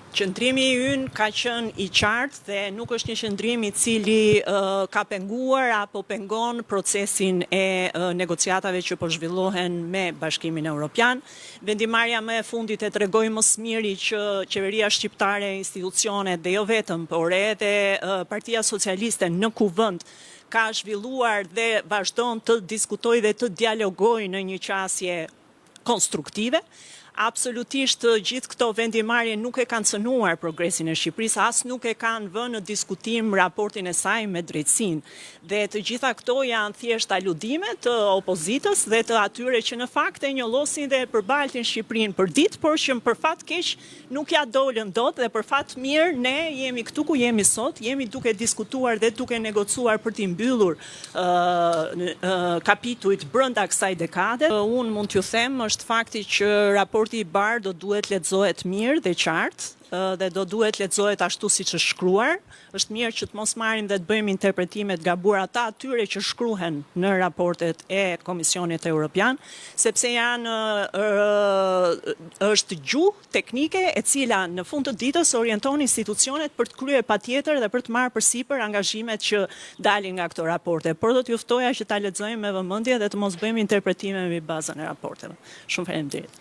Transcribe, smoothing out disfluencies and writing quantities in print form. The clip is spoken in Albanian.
Qëndrimi ynë ka qenë i qartë dhe nuk është një qëndrim i cili ka penguar apo pengon procesin e negociatave që po zhvillohen me Bashkimin Evropian. Vendimarrja më e fundit e tregoi më së miri që qeveria shqiptare, institucionet dhe jo vetëm, por edhe Partia Socialiste në kuvend ka zhvilluar dhe vazhdon të diskutojë dhe të dialogojë në një qasje konstruktive. Absolutisht gjithë këto vendimarrje nuk e kanë cënuar progresin e Shqipërisë, as nuk e kanë vënë në diskutim raportin e saj me drejtësinë. Dhe të gjitha këto janë thjesht aludime të opozitës dhe të atyre që në fakt e njollosin dhe e përbaltin Shqipërinë për ditë, por që për fat keq nuk ja dolën dot dhe për fat mirë ne jemi këtu ku jemi sot, jemi duke diskutuar dhe duke negocuar për t'i mbyllur kapitujt brenda kësaj dekade. Unë mund t'ju them është fakti që raporti i Bar do duhet lexohet mirë dhe qartë dhe do duhet lexohet ashtu siç është shkruar. Është mirë që të mos marrim dhe të bëjmë interpretime të gabuara të atyre që shkruhen në raportet e Komisionit Evropian, sepse është gjuhë teknike e cila në fund të ditës orienton institucionet për të kryer patjetër dhe për të marrë përsipër angazhimet që dalin nga këto raporte. Por do t'ju ftoja që ta lexojmë me vëmendje dhe të mos bëjmë interpretime mbi bazën e raporteve. Shumë faleminderit.